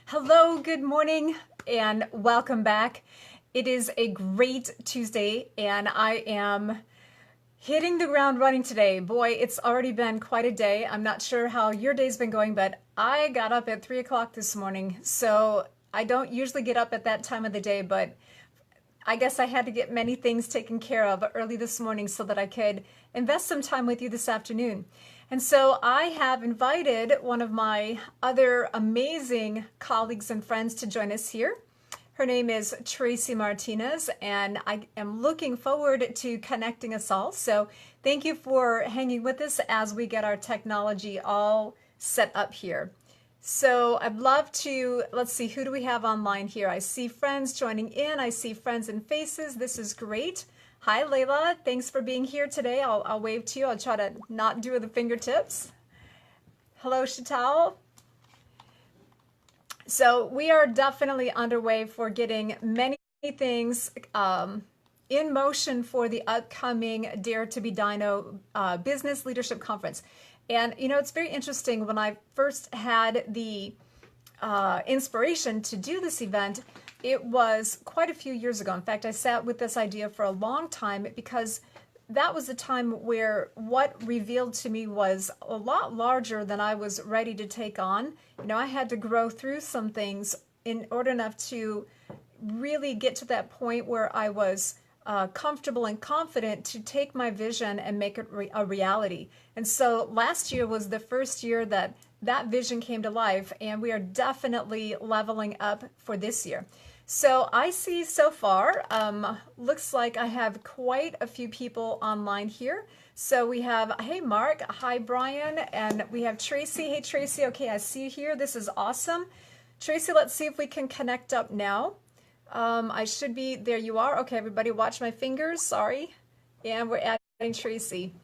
Hello, good morning, and welcome back. It is a great Tuesday, and I am hitting the ground running today. Boy, it's already been quite a day. I'm not sure how your day's been going, but I got up at 3 o'clock this morning, so I don't usually get up at that time of the day, but I guess I had to get many things taken care of early this morning so that I could invest some time with you this afternoon. And so I have invited one of my other amazing colleagues and friends to join us here. Her name is Tracie Martinez, and I am looking forward to connecting us all. So thank you for hanging with us as we get our technology all set up here. So I'd love to, let's see, who do we have online here? I see friends joining in. I see friends and faces. This is great. Hi, Layla. Thanks for being here today. I'll wave to you. I'll try to not do the fingertips. Hello, Chital. So we are definitely underway for getting many things in motion for the upcoming Dare to be Dino Business Leadership Conference. And, you know, it's very interesting. When I first had the inspiration to do this event, it was quite a few years ago. In fact, I sat with this idea for a long time because that was a time where what revealed to me was a lot larger than I was ready to take on. You know, I had to grow through some things in order enough to really get to that point where I was comfortable and confident to take my vision and make it a reality. And so last year was the first year that that vision came to life, and we are definitely leveling up for this year. So I see so far, looks like I have quite a few people online here. So we have, hey Mark, hi Brian, and we have Tracie. Hey Tracie, okay, I see you here. This is awesome. Tracie, let's see if we can connect up now. I should be, there you are. Okay, everybody watch my fingers, sorry. And we're adding Tracie.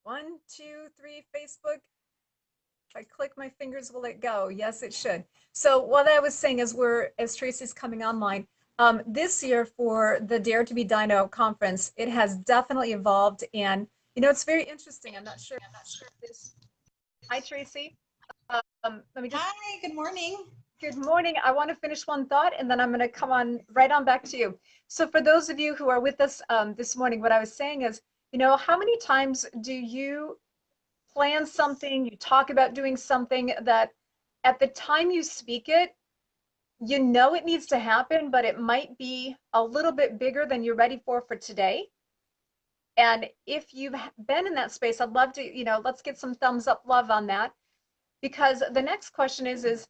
1, 2, 3, Facebook. If I click my fingers, will it go? Yes, it should. So what I was saying is as Tracie's coming online, this year for the Dare to be Dino conference, it has definitely evolved. And, you know, it's very interesting. I'm not sure if this, hi Tracie. Let me just, Hi, good morning. good morning. I want to finish one thought and then I'm going to come on right on back to you. So for those of you who are with us this morning, what I was saying is, you know, how many times do you plan something, you talk about doing something that at the time you speak it, you know it needs to happen, but it might be a little bit bigger than you're ready for today. And if you've been in that space, I'd love to, you know, let's get some thumbs up love on that. Because the next question is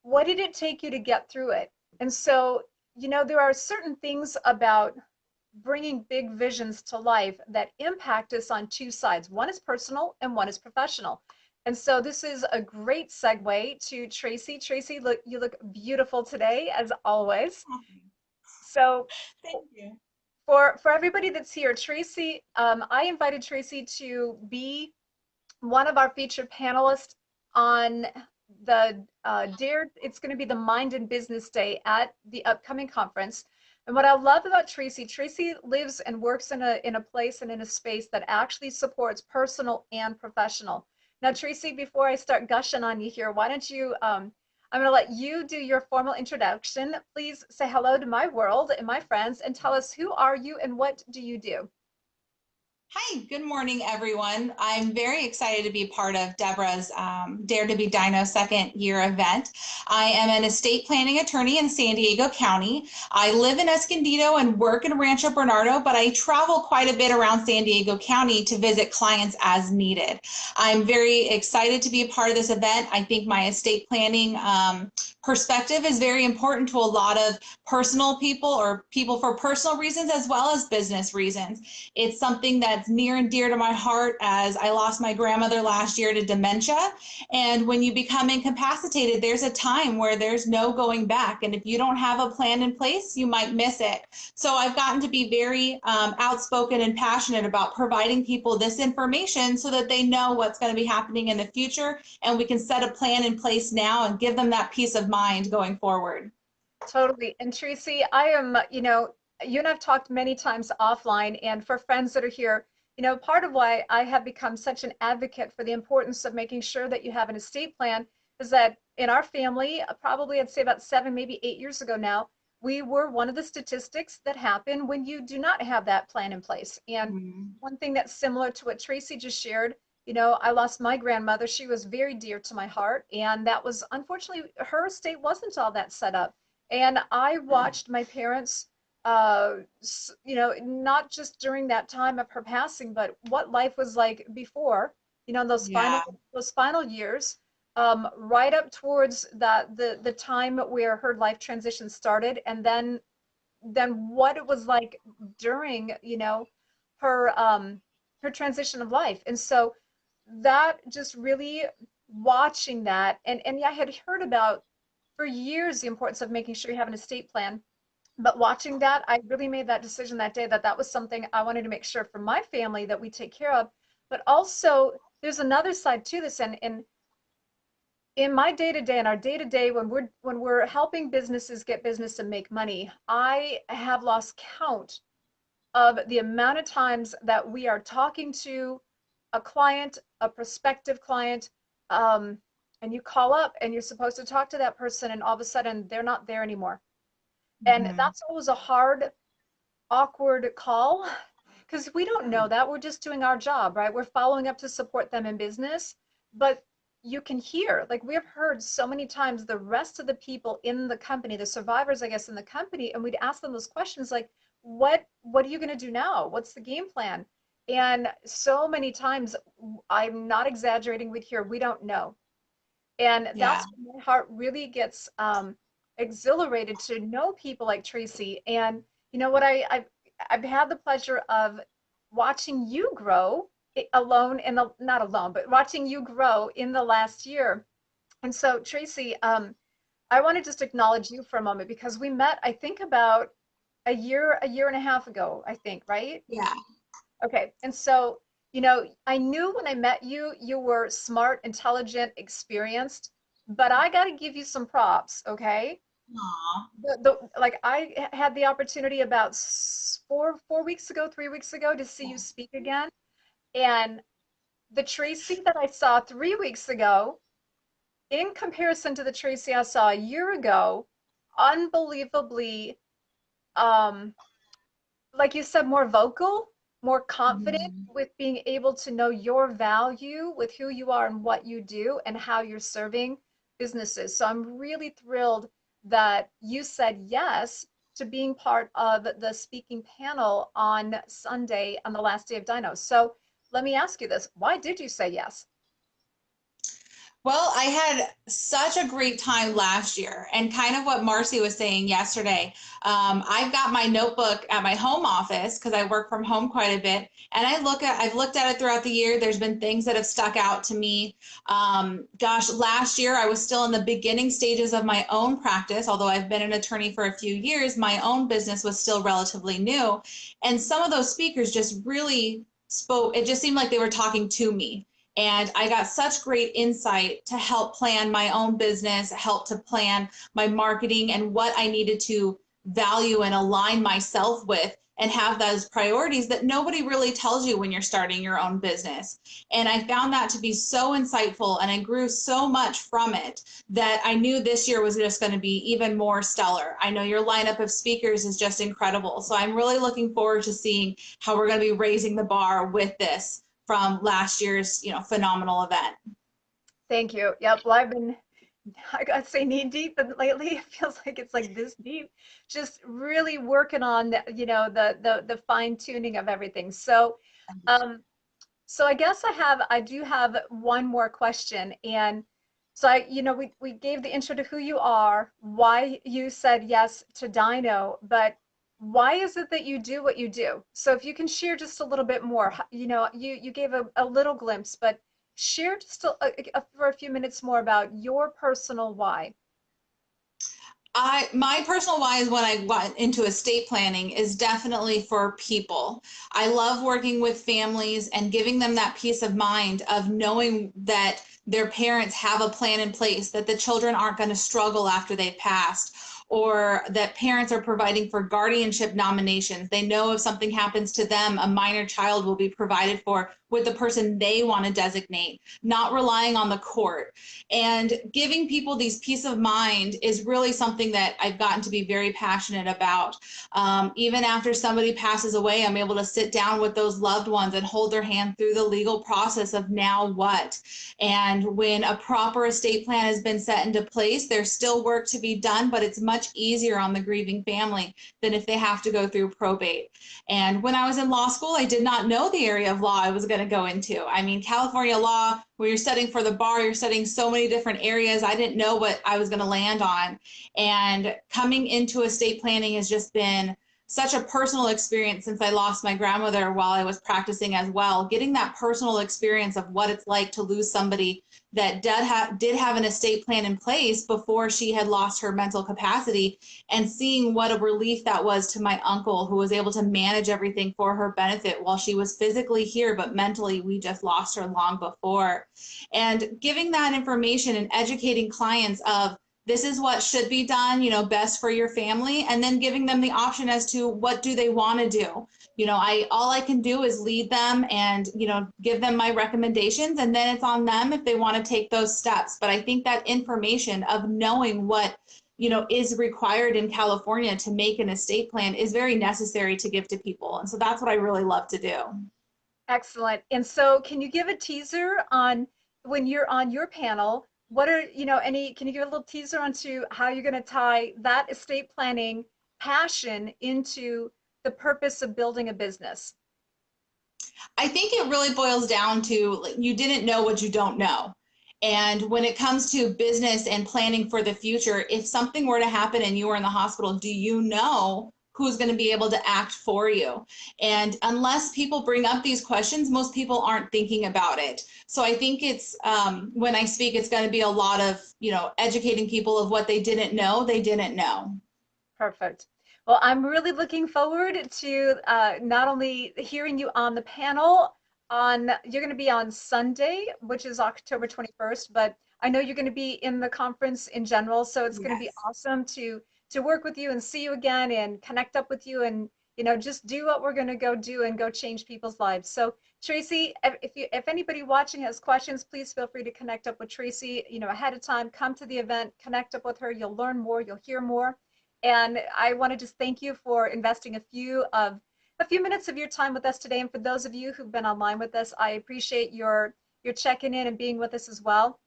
what did it take you to get through it? And so, you know, there are certain things about bringing big visions to life that impact us on two sides. One is personal and one is professional. And so this is a great segue to Tracie. Tracie, look, you look beautiful today, as always. So Thank you. for everybody that's here, Tracie, I invited Tracie to be one of our featured panelists on the Dare. It's going to be the Mind and Business Day at the upcoming conference. And what I love about Tracie, Tracie lives and works in a place and in a space that actually supports personal and professional. Now, Tracie, before I start gushing on you here, why don't you, I'm going to let you do your formal introduction. Please say hello to my world and my friends and tell us who are you and what do you do? Hi, good morning, everyone. I'm very excited to be part of Deborah's Dare to be Dino second year event. I am an estate planning attorney in San Diego County. I live in Escondido and work in Rancho Bernardo, but I travel quite a bit around San Diego County to visit clients as needed. I'm very excited to be a part of this event. I think my estate planning perspective is very important to a lot of personal people or people for personal reasons as well as business reasons. It's something that's near and dear to my heart as I lost my grandmother last year to dementia. And when you become incapacitated, there's a time where there's no going back. And if you don't have a plan in place, you might miss it. So I've gotten to be very outspoken and passionate about providing people this information so that they know what's going to be happening in the future. And we can set a plan in place now and give them that peace of mind going forward. Totally. And Tracie, I am, you know, you and I've talked many times offline, and for friends that are here, you know, part of why I have become such an advocate for the importance of making sure that you have an estate plan is that in our family, probably I'd say about 7, maybe 8 years ago now, we were one of the statistics that happen when you do not have that plan in place. And Mhm. one thing that's similar to what Tracie just shared, I lost my grandmother. She was very dear to my heart, and that was unfortunately her estate wasn't all that set up. And I watched my parents, not just during that time of her passing, but what life was like before, those Yeah, final years, right up towards the time where her life transition started, and then what it was like during, her transition of life. And so that just really watching that, and yeah, I had heard about for years the importance of making sure you have an estate plan. But watching that, I really made that decision that day that that was something I wanted to make sure for my family that we take care of. But also, there's another side to this, and in my day to day, in our day to day, when we're helping businesses get business and make money, I have lost count of the amount of times that we are talking to a client, a prospective client, um, and you call up and you're supposed to talk to that person, and all of a sudden they're not there anymore. And hmm, that's always a hard, awkward call because we don't know that. We're just doing our job, right? We're following up to support them in business. But you can hear, like we have heard so many times, the rest of the people in the company, the survivors, I guess, in the company, and we'd ask them those questions like, what are you going to do now? What's the game plan? And so many times, I'm not exaggerating, we'd hear, we don't know. And yeah. that's when my heart really gets exhilarated to know people like Tracie. And you know what? I've had the pleasure of watching you grow alone in the not alone, but watching you grow in the last year. And so, Tracie, I want to just acknowledge you for a moment because we met, I think, about a year and a half ago, I think, right? Yeah. Okay. And so, I knew when I met you, you were smart, intelligent, experienced, but I got to give you some props, okay? Aw. Like I had the opportunity about 4 weeks ago, 3 weeks ago to see you speak again. And the Tracie that I saw 3 weeks ago, in comparison to the Tracie I saw a year ago, unbelievably, um, like you said, more vocal, more confident Mhm. with being able to know your value with who you are and what you do and how you're serving businesses. So I'm really thrilled that you said yes to being part of the speaking panel on Sunday on the last day of Dino. So let me ask you this. Why did you say yes? Well, I had such a great time last year, and kind of what Marcy was saying yesterday. I've got my notebook at my home office because I work from home quite a bit, and I've looked at it throughout the year. There's been things that have stuck out to me. Gosh, last year I was still in the beginning stages of my own practice, although I've been an attorney for a few years. My own business was still relatively new, and some of those speakers just really spoke. It just seemed like they were talking to me. And I got such great insight to help plan my own business, help to plan my marketing and what I needed to value and align myself with and have those priorities that nobody really tells you when you're starting your own business. And I found that to be so insightful and I grew so much from it that I knew this year was just going to be even more stellar. I know your lineup of speakers is just incredible. So I'm really looking forward to seeing how we're going to be raising the bar with this from last year's, phenomenal event. Thank you. Yep. Well, I've been, I gotta say, knee deep, and lately it feels like it's like this deep. Just really working on the fine tuning of everything. Um, so I do have one more question, and so we gave the intro to who you are, why you said yes to Dino, but why is it that you do what you do? So if you can share just a little bit more, you gave a little glimpse, but share just for a few minutes more about your personal why. My personal why is when I got into estate planning is definitely for people. I love working with families and giving them that peace of mind of knowing that their parents have a plan in place, that the children aren't going to struggle after they've passed, or that parents are providing for guardianship nominations. They know if something happens to them, a minor child will be provided for with the person they want to designate, not relying on the court. And giving people these peace of mind is really something that I've gotten to be very passionate about. Even after somebody passes away, I'm able to sit down with those loved ones and hold their hand through the legal process of now what. And when a proper estate plan has been set into place, there's still work to be done, but it's much easier on the grieving family than if they have to go through probate. And when I was in law school, I did not know the area of law I was going to go into. I mean, California law, when you're studying for the bar, you're studying so many different areas. I didn't know what I was going to land on. And coming into estate planning has just been such a personal experience since I lost my grandmother while I was practicing as well. Getting that personal experience of what it's like to lose somebody that did have an estate plan in place before she had lost her mental capacity, and seeing what a relief that was to my uncle, who was able to manage everything for her benefit while she was physically here, but mentally we just lost her long before. And giving that information and educating clients of this is what should be done, best for your family, and then giving them the option as to what do they want to do. All I can do is lead them and, give them my recommendations, and then it's on them if they want to take those steps. But I think that information of knowing what, is required in California to make an estate plan is very necessary to give to people. And so that's what I really love to do. Excellent. And so can you give a teaser on when you're on your panel, what are, can you give a little teaser onto how you're going to tie that estate planning passion into the purpose of building a business? I think it really boils down to you didn't know what you don't know. And when it comes to business and planning for the future, if something were to happen and you were in the hospital, do you know who's going to be able to act for you? And unless people bring up these questions, most people aren't thinking about it. So I think it's when I speak, it's going to be a lot of, educating people of what they didn't know, they didn't know. Perfect. Well, I'm really looking forward to not only hearing you on the panel you're going to be on Sunday, which is October 21st, but I know you're going to be in the conference in general, so it's going to be Yes. awesome to work with you and see you again and connect up with you and just do what we're going to go do and go change people's lives. So Tracie, if anybody watching has questions, please feel free to connect up with Tracie, ahead of time. Come to the event, connect up with her. You'll learn more, you'll hear more. And I want to just thank you for investing a few minutes of your time with us today. And for those of you who've been online with us, I appreciate your checking in and being with us as well.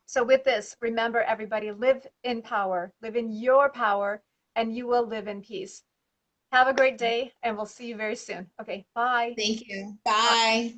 So with this, remember everybody, live in power, live in your power, and you will live in peace. Have a great day, and we'll see you very soon. Okay, bye. Thank you. Bye. Bye.